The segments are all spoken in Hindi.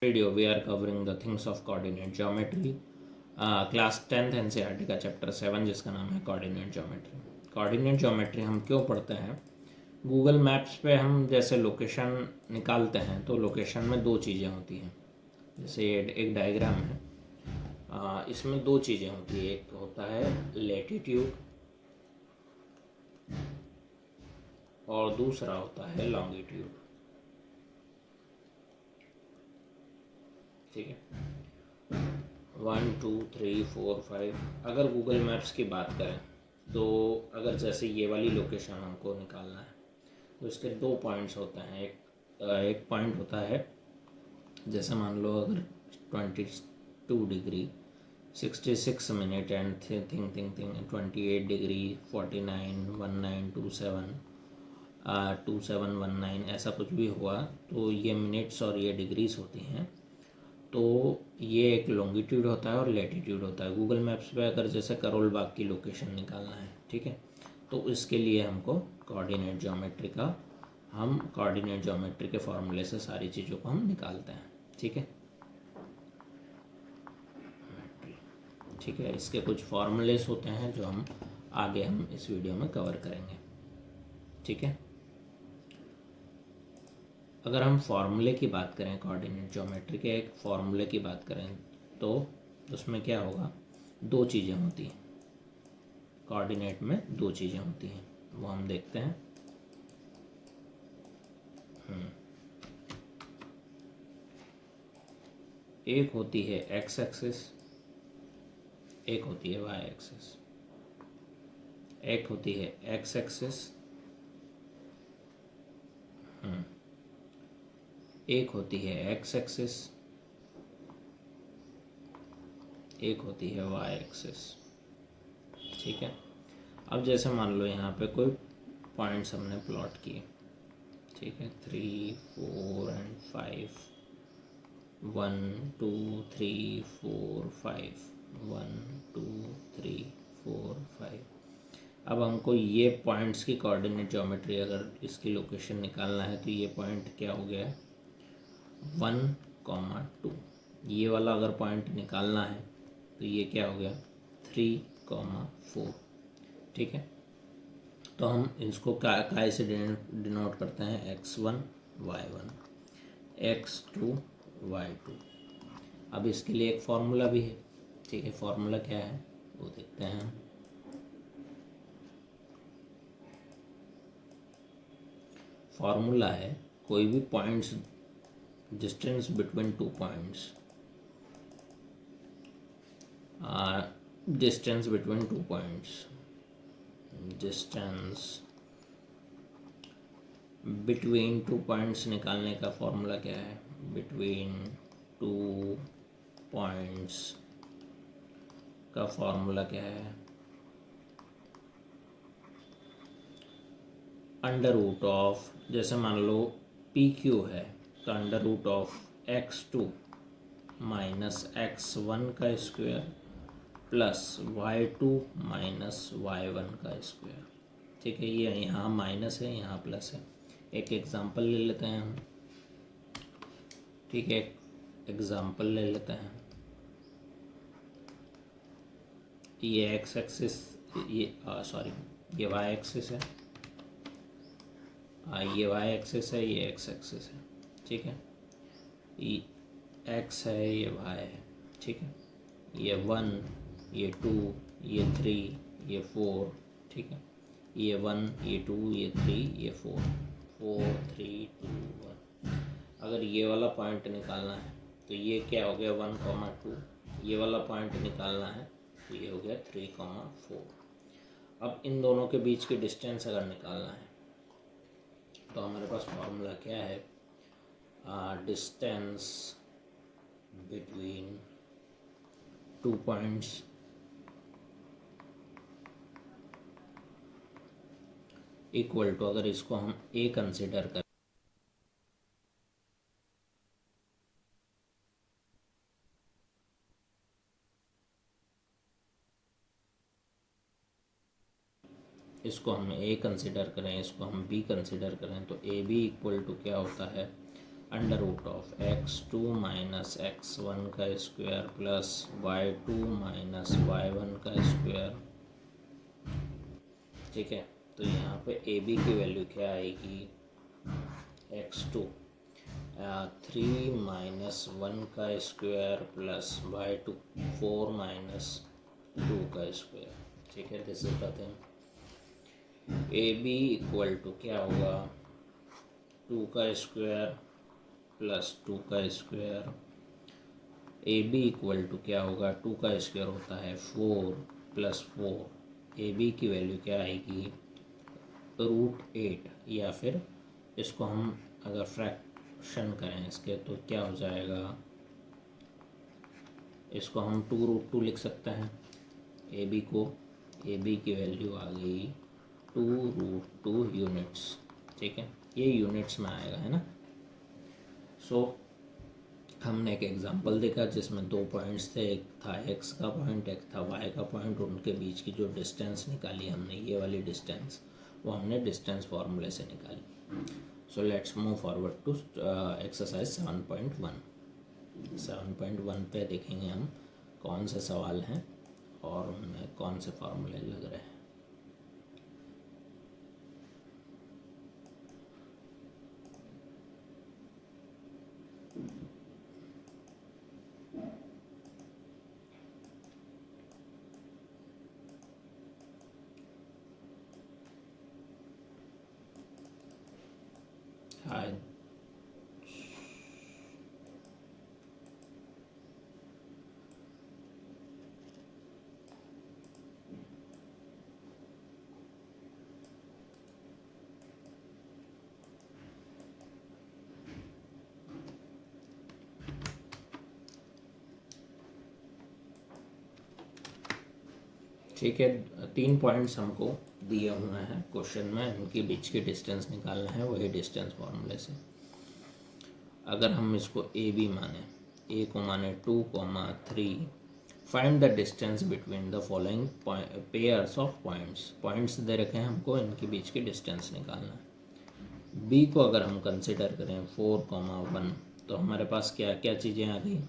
Video we are covering the things of coordinate geometry, class 10th NCERT का चैप्टर 7 जिसका नाम है कोऑर्डिनेट ज्योमेट्री। कोऑर्डिनेट ज्योमेट्री हम क्यों पढ़ते हैं? गूगल मैप्स पे हम जैसे लोकेशन निकालते हैं तो लोकेशन में दो चीज़ें होती हैं। जैसे ये एक डायग्राम है, इसमें दो चीज़ें होती है, एक होता है लैटिट्यूड और दूसरा होता है लॉन्गिट्यूड। ठीक है, 1 2 3 4 5। अगर गूगल मैप्स की बात करें तो अगर जैसे ये वाली लोकेशन हमको निकालना है तो इसके दो पॉइंट्स होते हैं। एक पॉइंट होता है, जैसे मान लो अगर 22 degree 66 minute and thing 28 degree 49 1927 2719 ऐसा कुछ भी हुआ तो ये मिनट्स और ये डिग्रीज होती हैं। तो ये एक लॉन्गिट्यूड होता है और लैटिट्यूड होता है। गूगल मैप्स पे अगर जैसे करोल बाग की लोकेशन निकालना है, ठीक है, तो इसके लिए हमको कोऑर्डिनेट ज्योमेट्री के फॉर्मूले से सारी चीज़ों को हम निकालते हैं। ठीक है, ठीक है, इसके कुछ फॉर्मूलेस होते हैं जो हम आगे इस वीडियो में कवर करेंगे। ठीक है, अगर हम फॉर्मूले की बात करें, कोऑर्डिनेट ज्योमेट्री के एक फॉर्मूले की बात करें तो उसमें क्या होगा, दो चीज़ें होती हैं। कोऑर्डिनेट में दो चीज़ें होती हैं, वो हम देखते हैं। एक होती है एक्स एक्सिस, एक होती है वाई एक्सिस। एक होती है एक्स एक्सिस, एक होती है एक्स एक्सिस, एक होती है वाई एक्सिस। ठीक है, अब जैसे मान लो यहाँ पे कोई पॉइंट्स हमने प्लॉट किए, ठीक है, 3 4 एंड 5, 1 2 3 4 5, 1 2 3 4 5। अब हमको ये पॉइंट्स की कोऑर्डिनेट ज्योमेट्री, अगर इसकी लोकेशन निकालना है तो ये पॉइंट क्या हो गया, 1, 2। ये वाला अगर पॉइंट निकालना है तो ये क्या हो गया, 3, 4। ठीक है, तो हम इसको काय से डिनोट करते हैं, x1 y1 x2 y2। अब इसके लिए एक फॉर्मूला भी है। ठीक है, फॉर्मूला क्या है वो देखते हैं। फॉर्मूला है, कोई भी points, distance between two points, distance between two points, distance between two points निकालने का फॉर्मूला क्या है, बिटवीन टू पॉइंट्स का फॉर्मूला क्या है, अंडर रूट ऑफ, जैसे मान लो पी क्यू है तो under root of x2 minus x1 का square plus y2 minus y1 का स्क्वायर। ठीक है, ये यहाँ माइनस है, यहाँ प्लस है। एक एग्जांपल ले लेते हैं हम। ठीक है, एक एग्जांपल ले लेते हैं। ये एक्स एक्सिस, ये सॉरी, ये वाई एक्सिस है, ये वाई एक्सिस है, ये एक्स एक्सिस है। ठीक है, ये एक्स है, ये वाई है। ठीक है, ये 1, ये 2, ये 3, ये 4। ठीक है, ये 1, ये 2, ये 3, ये 4, 4 3 2 1। अगर ये वाला पॉइंट निकालना है तो ये क्या हो गया, 1, 2। ये वाला पॉइंट निकालना है तो ये हो गया 3, 4। अब इन दोनों के बीच की डिस्टेंस अगर निकालना है तो हमारे पास फॉर्मूला क्या है, distance between two points equal to, अगर इसको हम ए कंसिडर करें, इसको हम ए कंसिडर करें, इसको हम बी कंसिडर करें, तो ए बी इक्वल टू क्या होता है, under root of x2 minus x1 का square plus y2 minus y1 का स्क्वायर। ठीक है, तो यहाँ पे ए बी की वैल्यू क्या आएगी, x2 3 माइनस 1 का स्क्वायर प्लस y2 4 माइनस 2 का स्क्वायर। ठीक है, this is the thing. A B equal to क्या होगा, 2 का स्क्वायर प्लस 2 का square. A B equal to क्या होगा, 2 का स्क्वायर होता है 4 प्लस 4। ए बी की वैल्यू क्या आएगी, √8, या फिर इसको हम अगर फ्रैक्शन करें इसके तो क्या हो जाएगा, इसको हम 2√2 लिख सकते हैं। ए बी को, ए बी की वैल्यू आ गई 2√2 यूनिट्स। ठीक है, ये यूनिट्स में आएगा, है ना। सो हमने एक एग्जांपल देखा जिसमें 2 पॉइंट्स थे, एक था x का पॉइंट, एक था y का पॉइंट। उनके बीच की जो डिस्टेंस निकाली हमने, ये वाली डिस्टेंस, वो हमने डिस्टेंस फार्मूले से निकाली। So let's move forward to exercise 7.1। 7.1 पे देखेंगे हम कौन से सवाल हैं और उनमें कौन से फार्मूले लग रहे हैं। हाय, ठीक है। 3 पॉइंट्स हमको दिए हुए हैं क्वेश्चन में, उनके बीच की डिस्टेंस निकालना है, वही डिस्टेंस फार्मूले से। अगर हम इसको ए बी माने, ए को माने 2, 3, find the distance between the following pairs of points. Points दे रखे हैं हमको, इनके बीच की डिस्टेंस निकालना है। बी को अगर हम कंसिडर करें 4, 1, तो हमारे पास क्या क्या चीज़ें आ गई,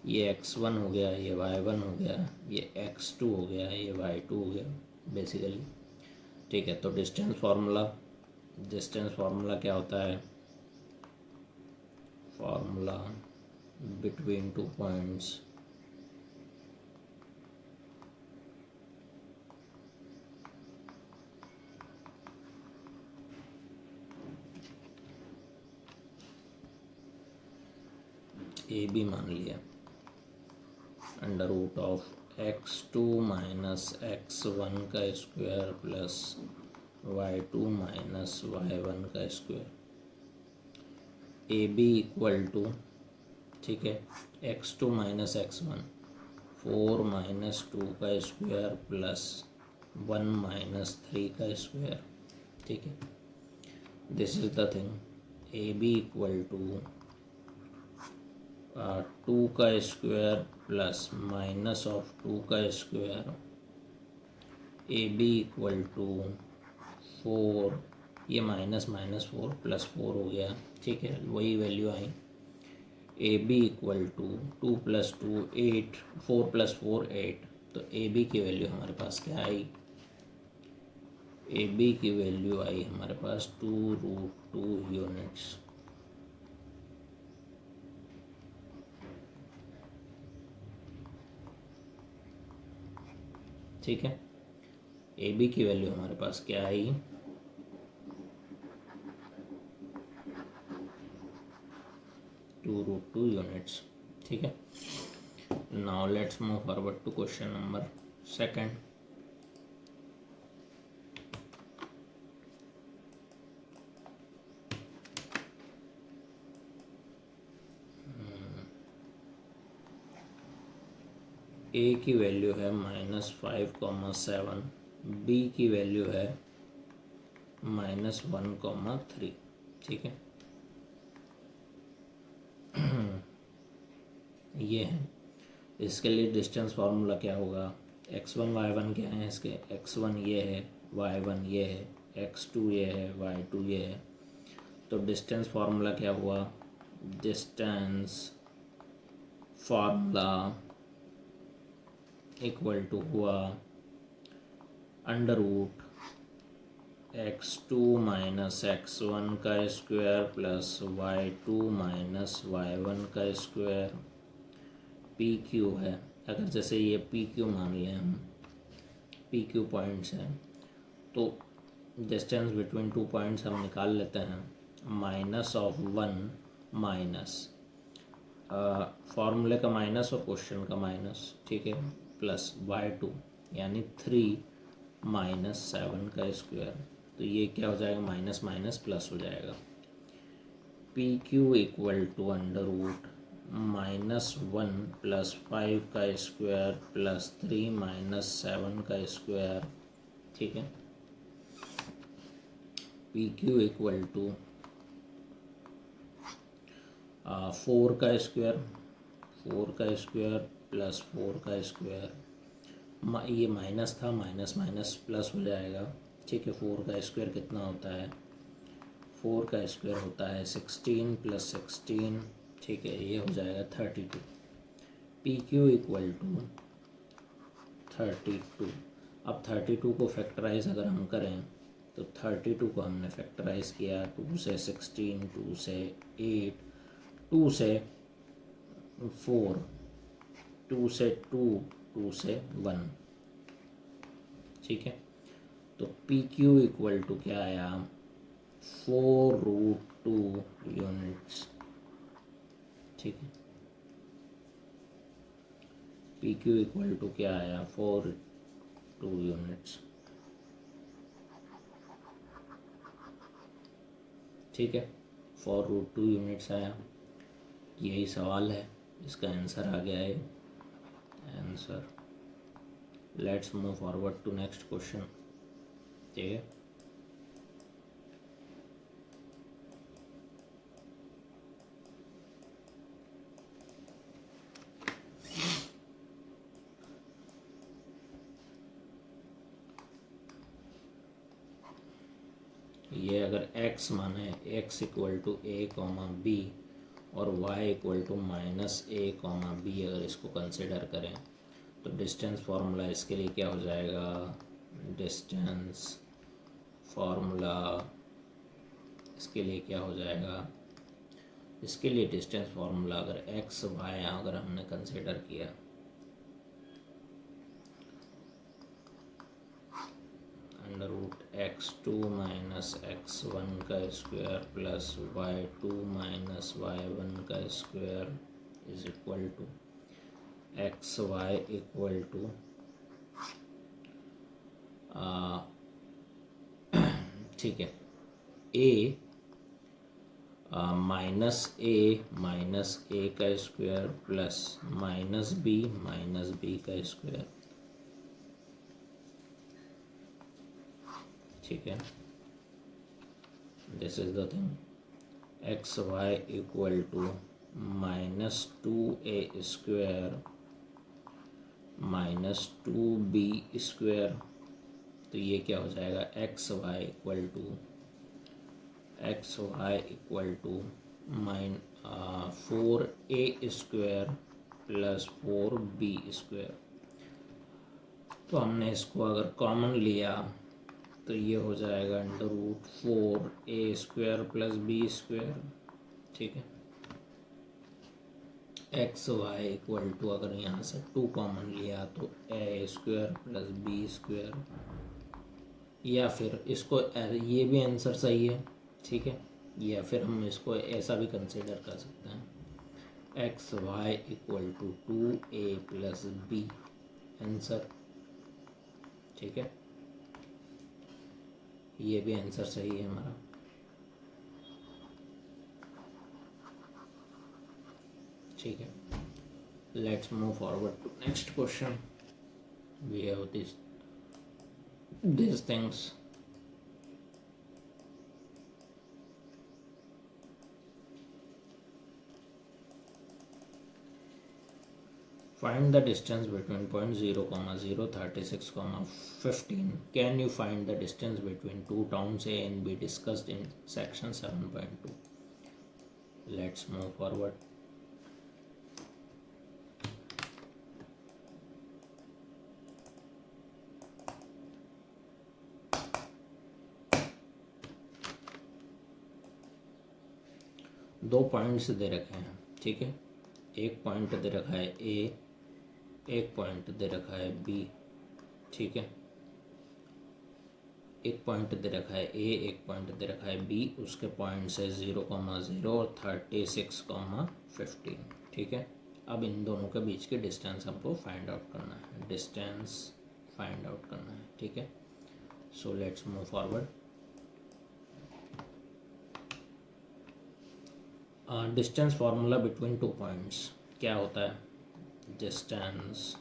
ये x1 हो गया, ये y1 हो गया, ये x2 हो गया, ये y2 हो गया बेसिकली। ठीक है, तो डिस्टेंस फार्मूला क्या होता है, formula between 2 points A B मान लिया, under root of x2 minus x1 का square plus y2 minus y1 का square. A B equal to, ठीक है, x2 माइनस x1 4 माइनस 2 का स्क्वायर प्लस 1 माइनस 3 का स्क्वायर। ठीक है, this is the thing. A B equal to 2 का स्क्वायर प्लस माइनस ऑफ 2 का square. A B equal to 4, ये माइनस माइनस 4 प्लस 4 हो गया। ठीक है, वही वैल्यू आई। A B equal to 2 plus 2 8, 4 plus 4 8। तो ए बी की वैल्यू हमारे पास क्या आई, ए बी की वैल्यू आई हमारे पास 2√2 यूनिट्स। ठीक है, ए बी की वैल्यू हमारे पास क्या आई, 2√2 यूनिट्स। ठीक है, now let's move forward to question number 2। A की वैल्यू है -5, बी की वैल्यू है -1, 3। ठीक है, ये है। इसके लिए डिस्टेंस फार्मूला क्या होगा, x1 y1 क्या है इसके, x1 ये है, y1 ये है, x2 ये है, y2 ये है। तो डिस्टेंस फार्मूला क्या हुआ, डिस्टेंस फार्मूला इक्वल टू हुआ under root x2 minus x1 का square plus y2 minus y1 का स्क्वायर पी क्यू है। अगर जैसे ये पी क्यू मान लें हम, पी क्यू पॉइंट्स हैं, तो डिस्टेंस बिटवीन टू पॉइंट्स हम निकाल लेते हैं। माइनस ऑफ वन माइनस फार्मूले का माइनस और क्वेश्चन का माइनस, ठीक है, प्लस y2 यानी 3 माइनस 7 का स्क्वायर। तो ये क्या हो जाएगा, माइनस माइनस प्लस हो जाएगा। P Q equal to under root -1 plus 5 का स्क्वायर प्लस 3 माइनस 7 का स्क्वायर, ठीक है। पी क्यू इक्वल टू 4 का स्क्वायर, 4 का स्क्वायर प्लस 4 का स्क्वायर, ये माइनस था, माइनस माइनस प्लस हो जाएगा, ठीक है। 4 का स्क्वायर कितना होता है, 4 का स्क्वायर होता है 16 प्लस 16, ठीक है, ये हो जाएगा 32। P Q equal to 32। अब 32 को फैक्टराइज अगर हम करें तो 32 को हमने फैक्टराइज किया, 2 से 16, 2 से 8, 2 से 4, 2 से 2, 2 से 1, ठीक है। तो पी क्यू इक्वल टू क्या आया, 4√2 यूनिट्स, ठीक है। पी क्यू इक्वल टू क्या आया, 4√2 यूनिट्स, ठीक है। 4√2 यूनिट्स आया। यही सवाल है, इसका आंसर आ गया है, answer. Let's move forward to next question, ठीक है। ये अगर x माने x equal to a comma B और y equal to -a comma B, अगर इसको कंसिडर करें तो डिस्टेंस फार्मूला इसके लिए क्या हो जाएगा, डिस्टेंस फार्मूला इसके लिए क्या हो जाएगा, इसके लिए डिस्टेंस फार्मूला अगर x y अगर हमने कंसिडर किया, under root x2 minus x1 का square plus y2 minus y1 का square is equal to X Y equal to ठीक है, a माइनस ए का स्क्वायर प्लस माइनस बी का स्क्वायर, ठीक है। This is the thing, X Y equal to -2a square -2b square. तो ये क्या हो जाएगा, X Y equal to 4a square plus 4b square. तो हमने इसको अगर कॉमन लिया तो ये हो जाएगा under root 4a square plus b square, ठीक है। एक्स वाई इक्वल टू अगर यहाँ से 2 कॉमन लिया तो a square plus b square, या फिर इसको ये भी आंसर सही है, ठीक है। या फिर हम इसको ऐसा भी कंसिडर कर सकते हैं, X Y equal to 2a plus b answer, ठीक है। ये भी आंसर सही है हमारा, ठीक है। Let's move forward to next question. We have these things. Find the distance between point 0, 0, 36, 15. Can you find the distance between two towns A and B discussed in section 7.2? Let's move forward. दो पॉइंट्स दे रखे हैं, ठीक है। एक पॉइंट दे रखा है ए, एक पॉइंट दे रखा है बी, ठीक है। एक पॉइंट दे रखा है ए, एक पॉइंट दे रखा है बी, उसके पॉइंट्स है 0,0 और 36,15, ठीक है। अब इन दोनों के बीच की डिस्टेंस हमको फाइंड आउट करना है, डिस्टेंस फाइंड आउट करना है, ठीक है। So let's move forward. Distance formula between two points क्या होता है? Distance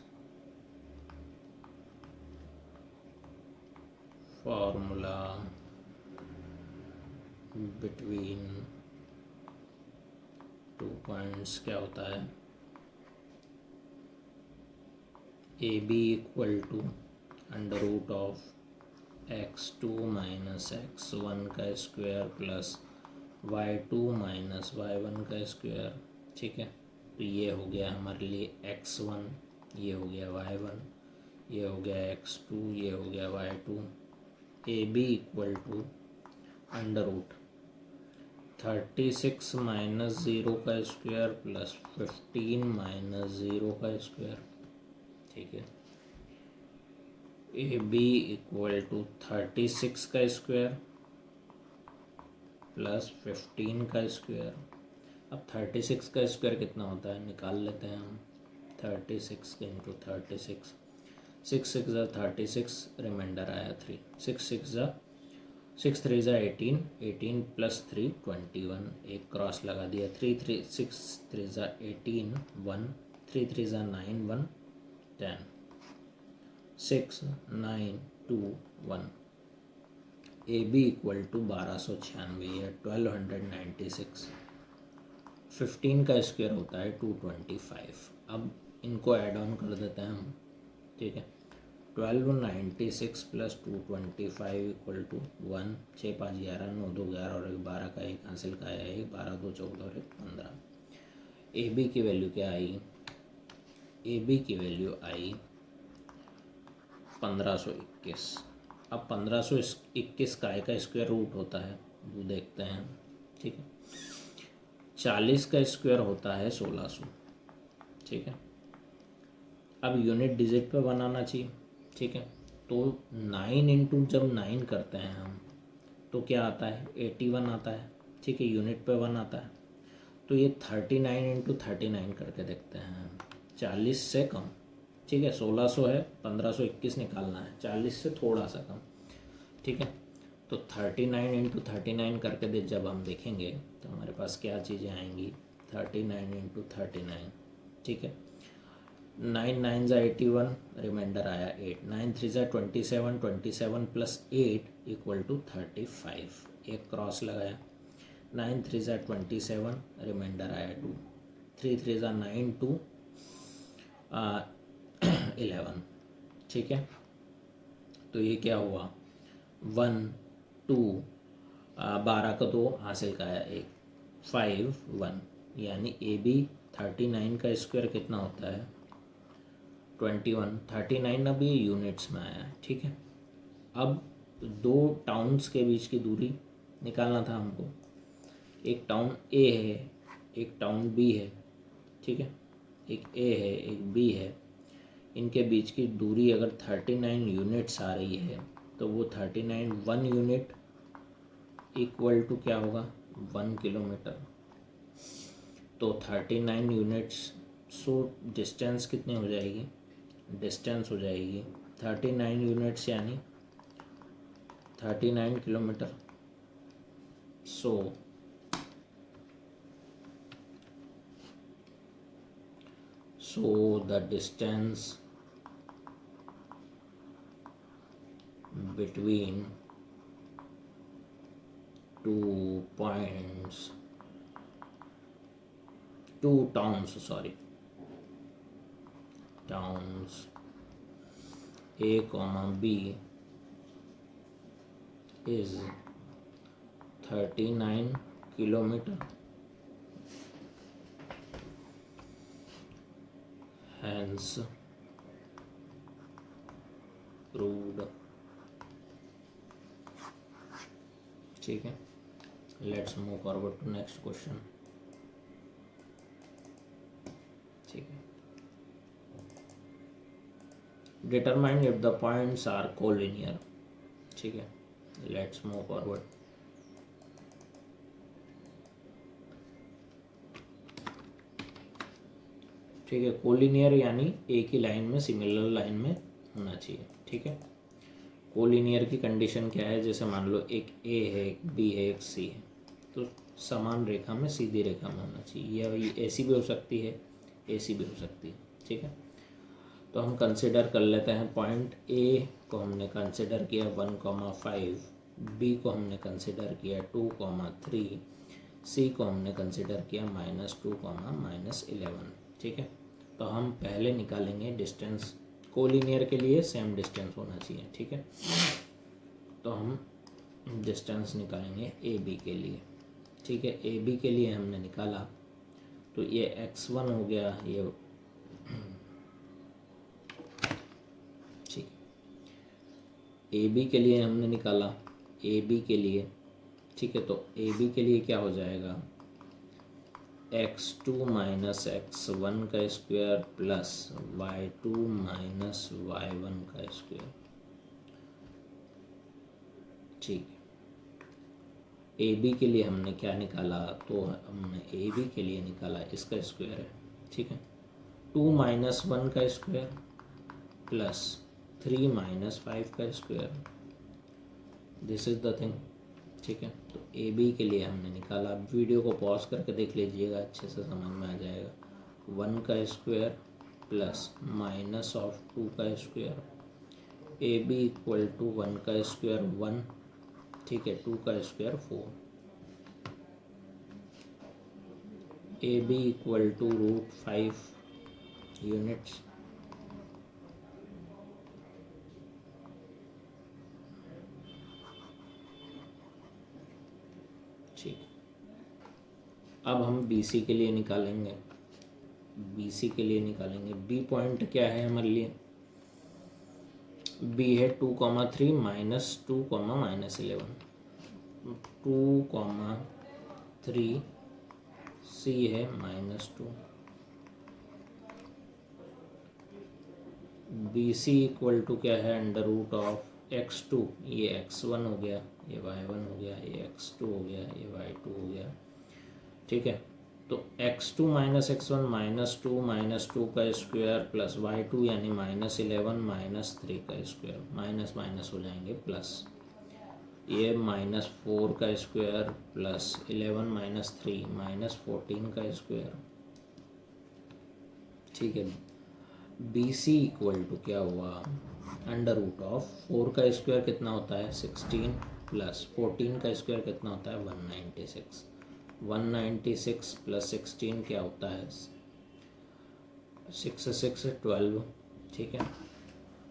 formula between two points क्या होता है? A B equal to under root of x2 minus x1 का square plus y2 minus y1 का स्क्वायर, ठीक है। तो ये हो गया हमारे लिए x1, ये हो गया y1, ये हो गया x2, ये हो गया y2। A B equal to under root 36 minus 0 का स्क्वायर प्लस 15 माइनस 0 का स्क्वायर, ठीक है। ए बी इक्वल टू 36 का स्क्वायर प्लस 15 का स्क्वायर। अब 36 का स्क्वायर कितना होता है निकाल लेते हैं हम। 36 इंटू 36, 6 ज़ा 36, रिमाइंडर आया 3, 6 3 ज़ा 18, 18 प्लस 3 21, एक क्रॉस लगा दिया। 6 3 ज़ा 18, 1, 3 ज़ा 9, 1 10, 6 9 2 1। ए बी इक्वल टू 1296 या 1296। 15 का स्क्वायर होता है 225। अब इनको ऐड ऑन कर देते हैं हम, ठीक है। 1296 प्लस 225 इक्वल टू 1, 6 5 11, 9 2 11 और 1 12 का एक हासिल का है, 1 12 2 14 और 1 15। ए बी की वैल्यू क्या आई? ए बी की वैल्यू आई 1521। अब 1521 का स्क्वायर रूट होता है, वो देखते हैं, ठीक है। 40 का स्क्वायर होता है 1600, ठीक है। अब यूनिट डिजिट पे बनाना चाहिए, ठीक है। तो 9 इंटू जब 9 करते हैं हम तो क्या आता है? 81 आता है, ठीक है। यूनिट पे 1 आता है, तो ये 39 इंटू 39 करके देखते हैं हम। 40 से कम, ठीक है। 1600 है, 1521 निकालना है, 40 से थोड़ा सा कम, ठीक है। तो 39 इंटू 39 करके दे जब हम देखेंगे तो हमारे पास क्या चीज़ें आएंगी? 39 इंटू 39, ठीक है। 9 9 ज़ा 81, रिमाइंडर आया 8, 9 3 ज़ा 27, 27 प्लस 8 इक्वल टू 35, एक क्रॉस लगाया। 9 3 ज़ा 27, रिमाइंडर आया 2, 3 3 ज़ा 9 2 11, ठीक है। तो ये क्या हुआ? 1 2 12 का 2 हासिल का है 1, 5 1, यानी ए बी 39 का स्क्वायर कितना होता है? 21। 39 अभी यूनिट्स में आया है, ठीक है। अब दो टाउन्स के बीच की दूरी निकालना था हमको। एक टाउन ए है, एक टाउन बी है, ठीक है। एक ए है, एक बी है। इनके बीच की दूरी अगर 39 यूनिट्स आ रही है तो वो 39 1 यूनिट इक्वल टू क्या होगा? 1 किलोमीटर। तो 39 यूनिट्स, सो डिस्टेंस कितनी हो जाएगी? डिस्टेंस हो जाएगी 39 यूनिट्स यानी 39 kilometre. so the distance between two points, two towns, towns A comma B is 39 kilometer, hence proved. ठीक है, let's move forward to next question. ठीक है, determine if the points are collinear. ठीक है, लेट्स मूव फॉरवर्ड। ठीक है, कोलिनियर यानी एक ही लाइन में, सिमिलर लाइन में होना चाहिए। ठीक है, कोलिनियर की कंडीशन क्या है, जैसे मान लो एक ए है, एक बी है, एक सी है, तो समान रेखा में, सीधी रेखा में होना चाहिए। या ये ऐसी भी हो सकती है, ऐसी भी हो सकती है। ठीक है, तो हम कंसिडर कर लेते हैं पॉइंट ए को हमने कंसिडर किया 1,5, बी को हमने कंसिडर किया 2,3, सी को हमने कंसिडर किया -2, -11। ठीक है, तो हम पहले निकालेंगे डिस्टेंस। कोलिनियर के लिए सेम डिस्टेंस होना चाहिए। ठीक है, तो हम डिस्टेंस निकालेंगे ए बी के लिए। ठीक है, ए बी के लिए हमने निकाला तो ये x1 हो गया, ये ठीक, ए बी के लिए हमने निकाला, ए बी के लिए। ठीक है, तो ए बी के लिए क्या हो जाएगा, x2 माइनस x1 का square plus y2 minus y1 का स्क्वायर। ठीक है, ए बी के लिए हमने क्या निकाला, तो हमने ए बी के लिए निकाला इसका स्क्वायर है। ठीक है, 2 माइनस 1 का स्क्वायर प्लस 3 माइनस 5 का square, this is the thing. ठीक है, तो ए बी के लिए हमने निकाला। वीडियो को पॉज करके देख लीजिएगा, अच्छे से समझ में आ जाएगा। 1 का स्क्वायर प्लस माइनस ऑफ 2 का square, A B equal to 1 का स्क्वायर 1, ठीक है, 2 का square 4, A B equal to √5 units. ठीक, अब हम बी सी के लिए निकालेंगे। बी सी के लिए निकालेंगे, बी पॉइंट क्या है हमारे लिए, बी है 2,3 -2, -11, 2,3, सी है -2। बी सी इक्वल टू क्या है, √x2, ये x1 हो गया, ये y1 हो गया, ये x2 हो गया, ये y2 हो गया। ठीक है, तो x2 माइनस x1 -2 का स्क्वायर प्लस y2 यानी -11 -3 का स्क्वायर, माइनस माइनस हो जाएंगे प्लस, ये -4 का स्क्वायर प्लस 11 -3 -14 का स्क्वायर। ठीक है, बी सी इक्वल टू क्या हुआ, √4 का स्क्वायर कितना होता है 16 प्लस 14 का स्क्वायर कितना होता है 196, 196 प्लस 16 क्या होता है 6 6 12। ठीक है,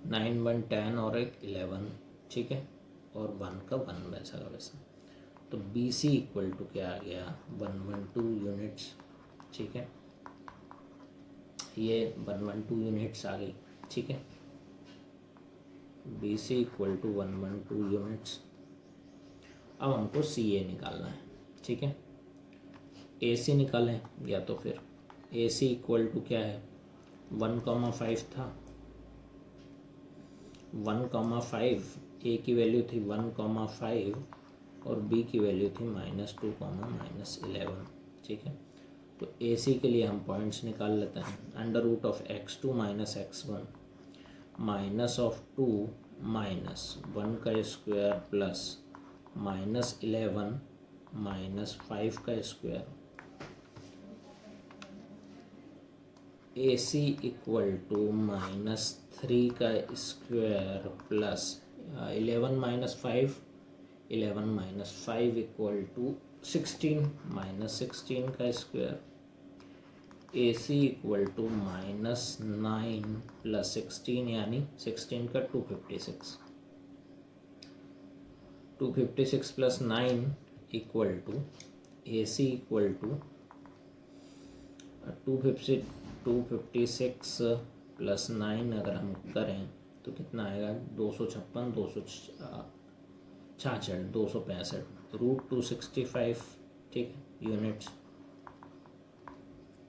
9 1 10 और एक 11। ठीक है, और 1 का 1 वैसा का वैसा। तो बी सी इक्वल टू क्या आ गया 112 यूनिट्स। ठीक है, ये 112 यूनिट्स आ गई। ठीक है, B C equal to 112 units. अब हमको सी ए निकालना है। ठीक है, ए सी निकालें, या तो फिर ए सी इक्वल टू क्या है 1,5 था, 1,5, ए की वैल्यू थी 1,5 और बी की वैल्यू थी -2, -11। ठीक है, तो ए सी के लिए हम पॉइंट्स निकाल लेते हैं। √x2 माइनस x1 -2 -1 का स्क्वायर प्लस -11 -5 का square, A C equal to -3 का स्क्वायर प्लस 11 -5, 11 -5 इक्वल टू 16 -16 का square, A C equal to -9 plus 16 यानी 16 का 256, 256 plus 9 equal to A C equal to 256 plus 9 अगर हम करें तो कितना आएगा, 256, 266, 265 √265, ठीक है, यूनिट्स।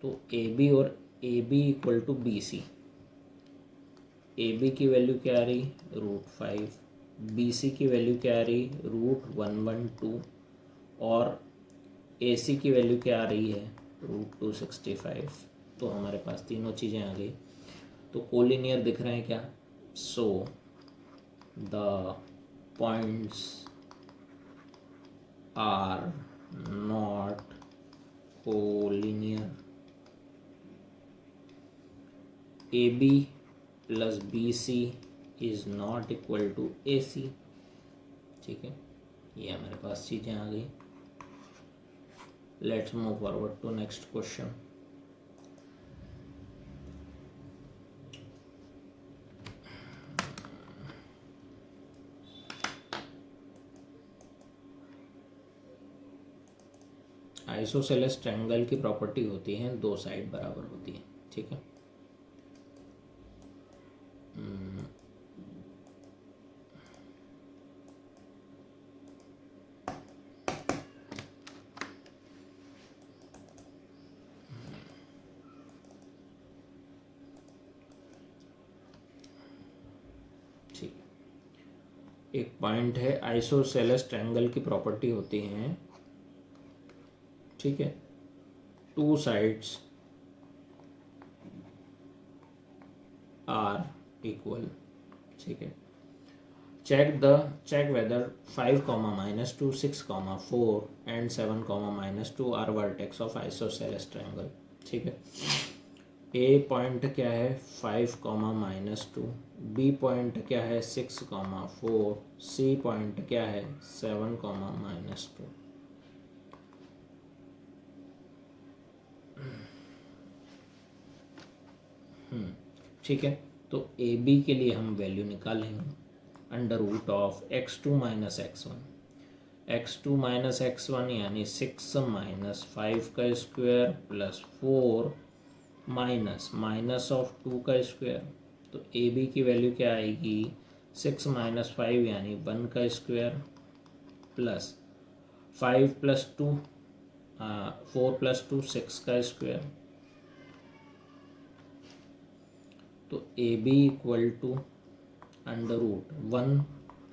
तो ए बी और A B equal to B C, A B की वैल्यू क्या आ रही, √5, बी सी की वैल्यू क्या आ रही, √112, और ए सी की वैल्यू क्या आ रही है, √265। तो हमारे पास तीनों चीज़ें आ गई। तो कोलिनियर दिख रहे हैं क्या, so the points are not collinear. A B plus B C is not equal to A C, ठीक है, ये हमारे पास चीज़ें आ गई। Let's move forward to next question. Isosceles triangle की प्रॉपर्टी होती है दो साइड बराबर होती है, ठीक है। ठीक, एक पॉइंट है, आइसोसेलेस ट्रायंगल की प्रॉपर्टी होती है, ठीक है, टू साइड्स आर इक्वल, ठीक है। check whether 5, -2, 6, 4 and 7, -2 are vertex of isosceles triangle, ठीक है। ए पॉइंट क्या है 5, -2, बी पॉइंट क्या है 6, 4, सी पॉइंट क्या है 7, -2। ठीक है, तो ए बी के लिए हम वैल्यू निकालेंगे, √(x2 - x1), x2 - x1 यानी 6 - 5 का स्क्वायर प्लस 4 -(-2 का स्क्वायर। तो ए बी की वैल्यू क्या आएगी, 6 - 5 यानी 1 का स्क्वायर प्लस 5 + 2 4 + 2 6 का स्क्वायर। तो ए बी इक्वल टू √1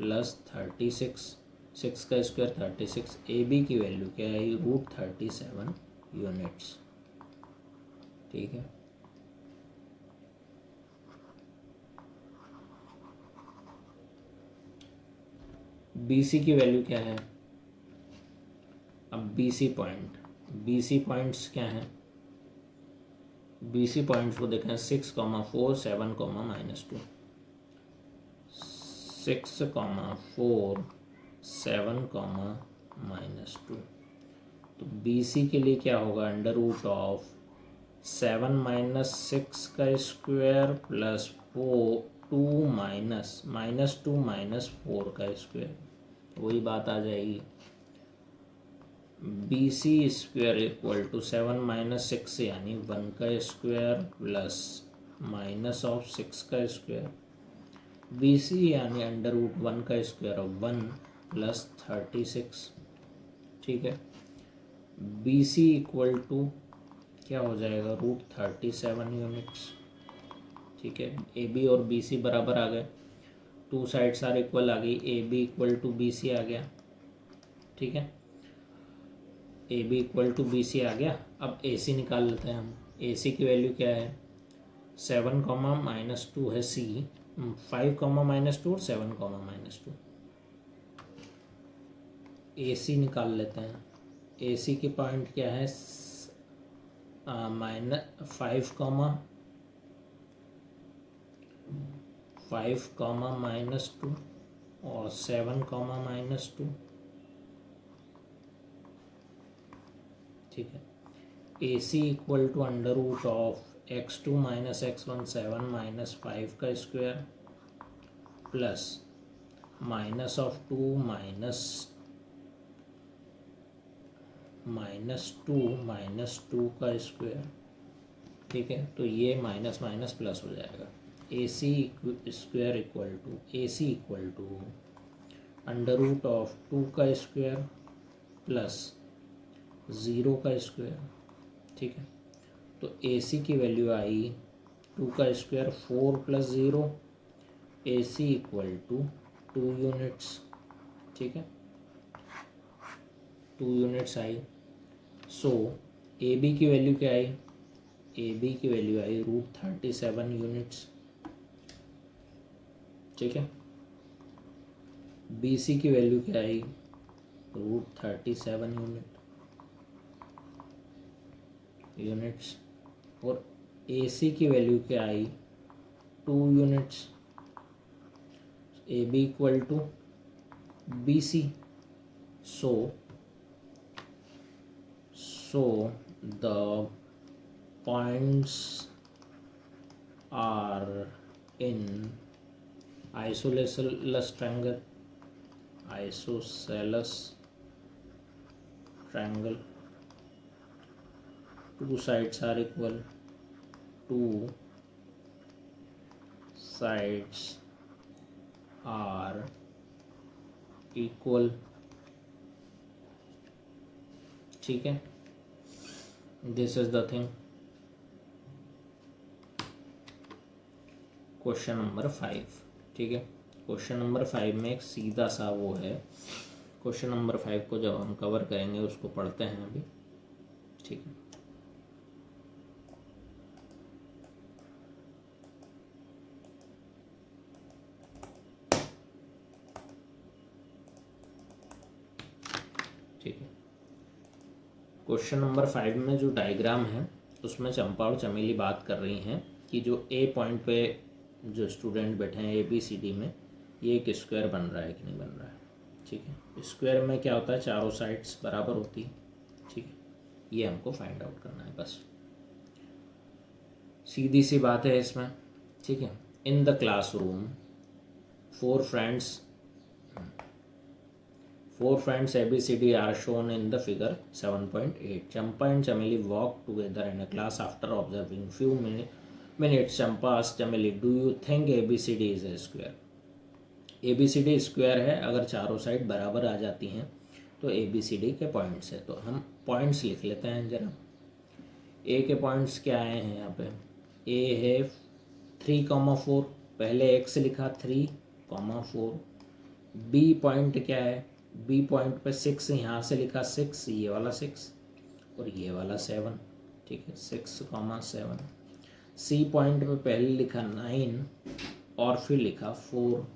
+ 36, 6 का स्क्वायर 36, ए बी की वैल्यू क्या है, √37 यूनिट्स, ठीक है। बी सी की वैल्यू क्या है, अब बी सी पॉइंट्स क्या हैं, बी सी पॉइंट्स को देखें 6, 4, 7, -2, 6, 4, 7, -2। तो बी सी के लिए क्या होगा, √7 - 6 का स्क्वायर प्लस 4 2 -2 -4 का स्क्वायर, वही बात आ जाएगी। B C square equal to 7 - 6 यानी 1 का स्क्वायर प्लस -6 का स्क्वायर, बी सी यानी √1 का स्क्वायर ऑफ 1 + 36, ठीक है। बी सी इक्वल टू क्या हो जाएगा, √37 यूनिट्स, ठीक है। ए बी और बी सी बराबर आ गए, टू साइड्स आर इक्वल आ गई, A B equal to B C आ गया, ठीक है। A B equal to B C आ गया। अब ए सी निकाल लेते हैं हम। ए सी की वैल्यू क्या है, 7, -2 है सी, 5, -2 और 7, -2। ए सी निकाल लेते हैं। ए सी की पॉइंट क्या है, -5, 5, -2 और 7, -2, ठीक है। ए C equal to √(x2 - x1) 7 - 5 का स्क्वायर प्लस -2 -2 का स्क्वायर ठीक है, तो ये माइनस माइनस प्लस हो जाएगा। A C square equal to under root of 2 का स्क्वायर प्लस 0 का स्क्वायर। ठीक है, तो ए सी की वैल्यू आई 2 का square 4 plus 0, A C equal to 2 units. ठीक है, 2 यूनिट्स आई। सो ए बी की वैल्यू क्या आई? ए बी की वैल्यू आई √37 यूनिट्स। ठीक है, बी सी की वैल्यू क्या आई? √37 यूनिट्स। और ए सी की वैल्यू क्या आई? 2 units. A B equal to B C. So the points are in isosceles triangle. Two sides are equal. Two sides are equal. ठीक है, this is the thing. Question number 5। ठीक है, क्वेश्चन नंबर 5 में एक सीधा सा वो है। क्वेश्चन नंबर 5 को जब हम कवर करेंगे उसको पढ़ते हैं अभी। ठीक है, ठीक है, क्वेश्चन नंबर 5 में जो डायग्राम है उसमें चंपा और चमेली बात कर रही हैं कि जो ए पॉइंट पे जो स्टूडेंट बैठे हैं ए बी सी डी में, ये एक स्क्वायर बन रहा है कि नहीं बन रहा है। ठीक है, स्क्वायर में क्या होता है? चारों साइड्स बराबर होती है। ठीक है, ये हमको फाइंड आउट करना है बस, सीधी सी बात है इसमें। ठीक है, in the classroom four friends ABCD are shown in the figure 7.8. Champa and Chameli walk together in a class after observing few minutes. Champa asked Chameli, "Do you think ABCD is a square?" ABCD square है अगर चारों साइड बराबर आ जाती हैं तो ABCD के पॉइंट्स है। तो हम पॉइंट्स लिख लेते हैं जरा। ए के पॉइंट्स क्या आए हैं यहाँ पे? ए है 3,4, पहले एक्स लिखा 3,4। बी पॉइंट क्या है? बी पॉइंट पे 6, यहाँ से लिखा 6, ये वाला 6 और ये वाला 7। ठीक है, 6,7। सी पॉइंट पे पहले लिखा 9 और फिर लिखा 4।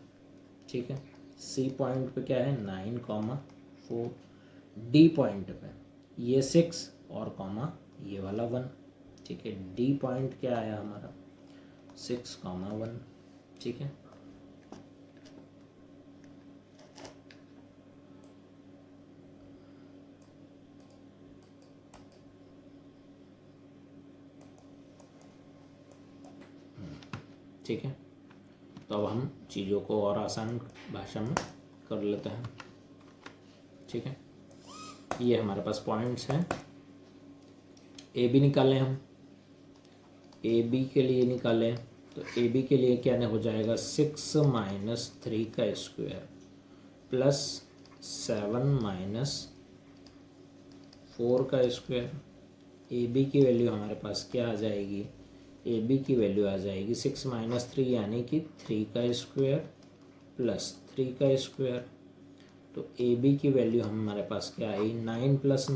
ठीक है, सी पॉइंट पे क्या है? 9,4। डी पॉइंट पे ये 6 और कॉमा ये वाला 1। ठीक है, डी पॉइंट क्या आया हमारा? 6,1। ठीक है, ठीक है, तो अब हम चीज़ों को और आसान भाषा में कर लेते हैं। ठीक है, ये हमारे पास पॉइंट्स हैं। ए बी निकालें हम। ए बी के लिए निकालें तो ए बी के लिए क्या हो जाएगा? 6 माइनस 3 का स्क्वायर प्लस 7 - 4 का स्क्वायर। ए बी की वैल्यू हमारे पास क्या आ जाएगी? ए बी की वैल्यू आ जाएगी 6 - 3 यानी कि 3 का स्क्वायर प्लस 3 का स्क्वायर। तो ए बी की वैल्यू हमारे पास क्या आई? 9 +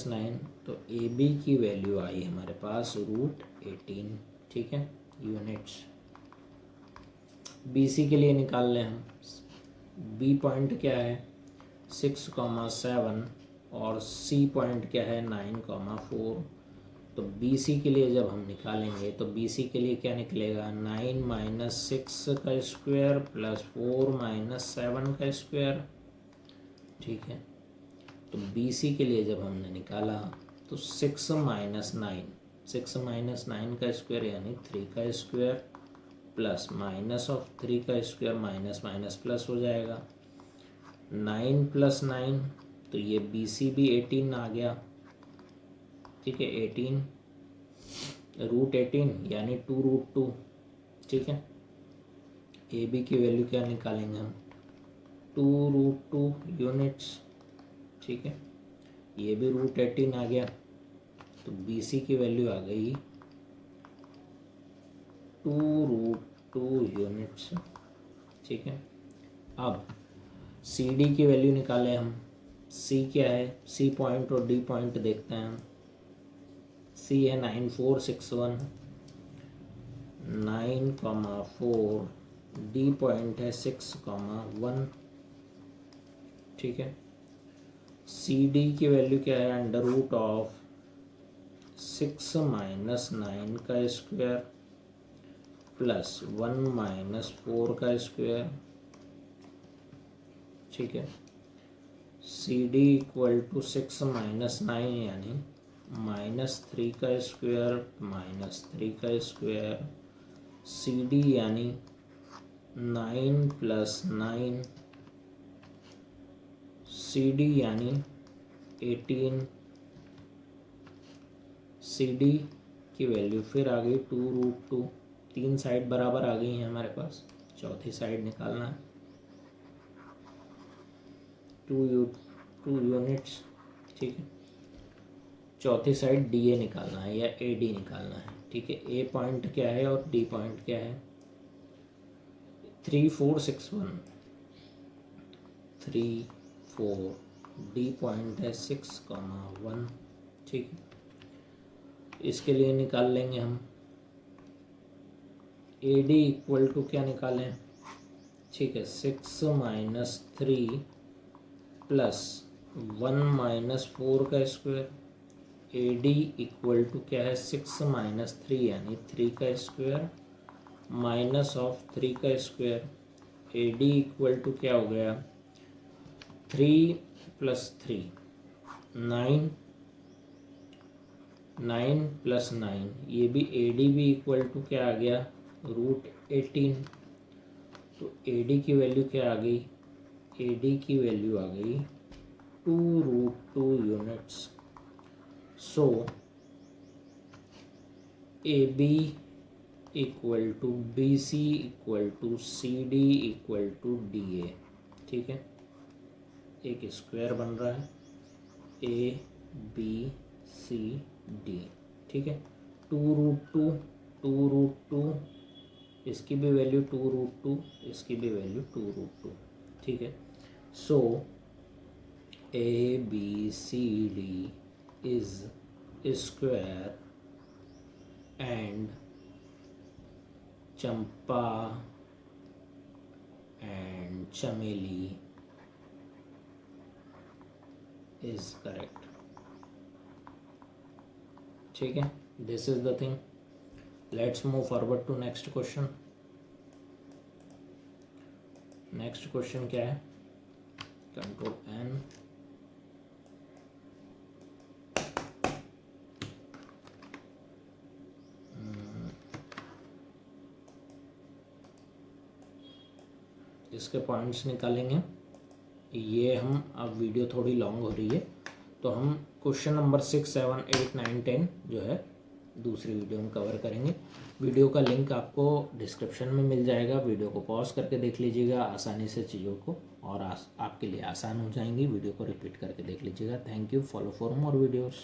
9 तो ए बी की वैल्यू आई हमारे पास √18। ठीक है, यूनिट्स। बी सी के लिए निकाल लें हम। बी पॉइंट क्या है? 6,7 और सी पॉइंट क्या है? 9,4। तो बी सी के लिए जब हम निकालेंगे तो बी सी के लिए क्या निकलेगा? 9 - 6 का स्क्वायर प्लस 4 - 7 का स्क्वायर। ठीक है, तो बी सी के लिए जब हमने निकाला तो 6 - 9 का स्क्वायर यानी 3 का स्क्वायर प्लस माइनस ऑफ 3 का स्क्वायर, माइनस माइनस प्लस हो जाएगा। 9 + 9, तो ये BC भी 18 आ गया, ठीक है। 18 √18 यानी 2√2, ठीक है। AB की वैल्यू क्या निकालेंगे हम, 2√2 यूनिट्स, ठीक है। ये भी √18 आ गया, तो BC की वैल्यू आ गई 2√2 यूनिट्स, ठीक है। अब CD की वैल्यू निकालें हम। C क्या है, C पॉइंट और D पॉइंट देखते हैं हम। C है 9461, 9,4, D पॉइंट है 6,1, ठीक है। CD की वैल्यू क्या है, √6 - 9 का स्क्वायर प्लस 1 - 4 का स्क्वायर, ठीक है। CD = 6 - 9 यानी -3 का स्क्वायर -3 का स्क्वायर, CD यानी 9 + 9, CD यानी 18, CD की वैल्यू फिर आ गई 2√2, तीन साइड बराबर आ गई हैं हमारे पास, चौथी साइड निकालना है, 2 यूनिट्स, ठीक है। चौथी साइड DA निकालना है या AD निकालना है, ठीक है। A पॉइंट क्या है और D पॉइंट क्या है, 3461, 3 4, D पॉइंट है 6,1, ठीक है। इसके लिए निकाल लेंगे हम AD = क्या निकालें, ठीक है। 6 - 3 प्लस 1 - 4 का स्क्वायर, AD = क्या है, 6 - 3 यानी 3 का स्क्वायर -3 का स्क्वायर, AD = क्या हो गया, 3 + 3 9, 9 + 9, ये भी AD भी = क्या आ गया, √18, तो AD की वैल्यू क्या आ गई, AD की वैल्यू आ गई 2√2 यूनिट्स। सो AB = BC = CD = DA, ठीक है। एक स्क्वायर बन रहा है ABCD, ठीक है। 2√2, 2√2, इसकी भी वैल्यू 2√2, इसकी भी वैल्यू 2√2, ठीक है। So ABCD is square and Champa and Chameli is correct, ठीक है। This is the thing. Let's move forward to next question. Next question क्या है, Ctrl+N, इसके पॉइंट्स निकालेंगे। ये हम, अब वीडियो थोड़ी लॉन्ग हो रही है, तो हम क्वेश्चन नंबर 6, 7, 8, 9, 10 जो है दूसरी वीडियो में कवर करेंगे। वीडियो का लिंक आपको डिस्क्रिप्शन में मिल जाएगा, वीडियो को पॉज करके देख लीजिएगा आसानी से चीज़ों को, और आपके लिए आसान हो जाएंगी। वीडियो को रिपीट करके देख लीजिएगा। Thank you, follow for more videos.